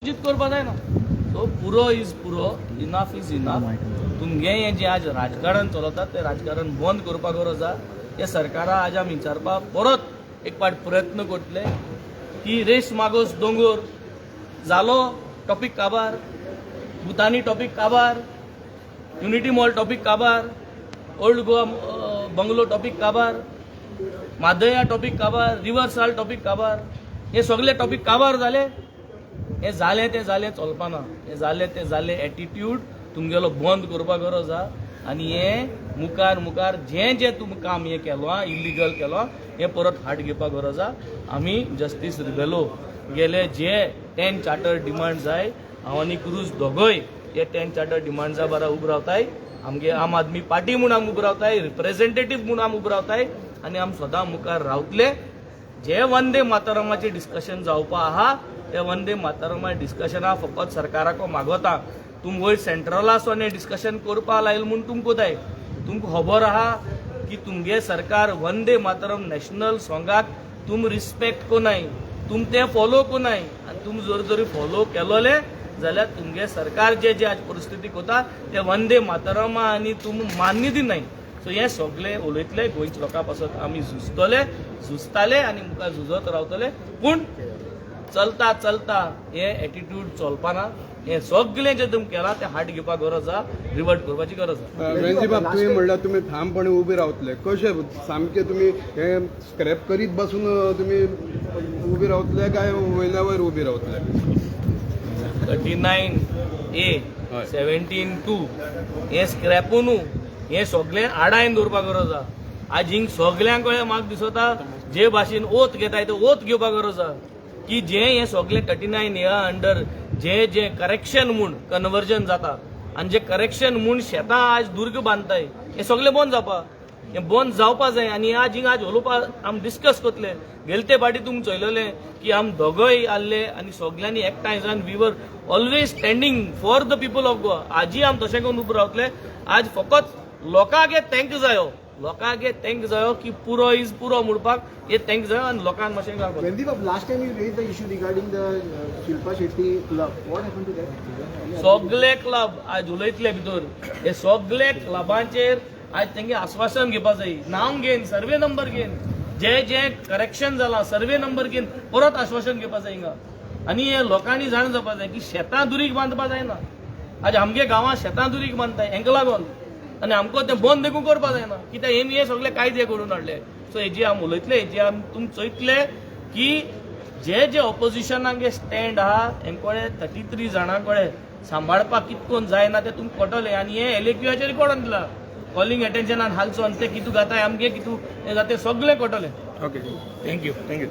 जित करपा जायना. सो पुरो इज पुरो, इनफ इज इनफ. तुमगे हे जे आज राजकारण चलता ते राजकारण बंद करपाक गरज आसा. हे सरकारा आज आमी विचारपाक परत एक पाट प्रयत्न करतले की रेस मागोस दोंगोर जालो टॉपिक काबार, भुतानी टॉपिक काबार, युनिटी मॉल टॉपिक काबार, ओल्ड गोवा बंगलो टॉपिक काबार, मादया टॉपिक काबार, रिव्हर्साल टॉपिक काबार. हे सगळे टॉपिक काबार जाले. हे जाले ते जाले चलपाना. हे जाले ते जाले एटीट्यूड तुमगेलो बंद करपाक गरज आसा. आनी हे मुखार मुखार जे जे तुमी काम हे केलो इलिगल केलो हे परत हात घेवपाक गरज आसा. आमी जस्टीस रिबेलो गेले जे 10 चार्टर डिमांड जाय हांव आनी क्रूज दोगोय हे 10 चार्टर डिमांड्सा बारा उब रावताय. आमगे आम आदमी पार्टी म्हूण आम उब रावताय, रिप्रेझेंटेटिव्ह म्हूण आम उब रावताय आनी आम सदां मुखार रावतले. जे वंदे मातरमाचे डिस्कशन जावपा आहा ते वंदे मातरमा डिस्कशना फकत सरकाराक मागोता. तुम वयर सेंट्रलासून हे डिस्कशन करपा लायल म्हूण तुमकां जाय. तुमकां खबर आहा की तुमगे सरकार वंदे मातरम नॅशनल सॉंगाक तुम रिस्पेक्ट कोनाय, तुम ते फॉलो कोनाय. आनी तुम जर जरी फॉलो केलोले जाल्यार तुमगे सरकार जे जे आज परिस्थिती कोता ते वंदे मातरमा आनी तुम मान्य दिनाय. सो हे सगळे उलयतले गोंयच्या लोकां पासत आमी झुजताले आनी मुखार झुजत रावतले. पूण चलता चलता हे एटीट्यूड चलपाना. हे सगळे जे तुमी केला ते हात घेवपाक गरज आसा, रिवर्ट करपाची गरज आसा. रणजीबाब तुम्ही म्हणला तुम्ही ठामपणे उबे रावतले. कशे सामके तुम्ही हे स्क्रॅप करीत बसून तुम्ही उबे रावतले काय वयल्या वयर उबे रावतले? 39A 17(2) हे स्क्रॅपून हे सगळे आडायन दवरपाक गरज आसा. आज हिंग सगळ्यांक म्हाका दिसता जे भाशेन ओत घेताय ते ओत घेवपाक गरज आसा की जे हे सगळे 39A अंडर जे जे करेक्शन म्हूण कन्वर्जन जाता आनी जे करेक्शन म्हूण शेतां आज दुर्ग बांदताय हे सगळे बंद जावपा. हे बंद जावपा जाय. आनी आज हिंग आज उलोवपा आम डिस्कस करतले. गेलते फाटी तुमी चयलेले की आम दोगोय आसले आनी सगळ्यांनी एकठांय जावन we were always standing for the people of Goa. आजय आम तशें करून उबे रावतले. आज फकत लोकांक हे थँक जायो, लोकांक हे थँक जायो की पुरो इज पुरो म्हणपाक हे थँक जायो आनी लोकांक मातशें गावपाक. Randeep, last time you raised the issue regarding the Shilpa Shetty club. What happened to that? सगळे क्लब आज उलयतले भितर. हे सगळे क्लबांचेर आज तेंगे आश्वासन घेवपा जाय. नांव घेवन सर्वे नंबर घेवन जे जे करेक्शन जाला सर्वे नंबर घेवन परत आश्वासन घेवपा जाय हिंगा. आनी हे लोकांनी जाण जावपा जाय की शेतां दुरीक बांदपा जायना. आज आमगे गांवांत शेतां दुरीक बांदताय हेंका लागून आनी आमकां तें बंद देखून करपा जायना कित्याक हे सगळे कायदे घडून हाडले. सो हेजी आम उलयतले, हेजी आम तुम चयतले की जे जे ऑपोजिशनाक स्टँड आहा हेंकोळे 33 जाणां कळे सांबाळपाक कितकोन जायना ते तुमकां कळटलें. आनी हे एलेक्युआचेर रिकॉर्डान दिला कॉलिंग एटेन्शनान हालचो आनी ते कितू जाताय आमगे कितू हे जाता सगळें कळटलें. Okay, thank you. थँक्यू.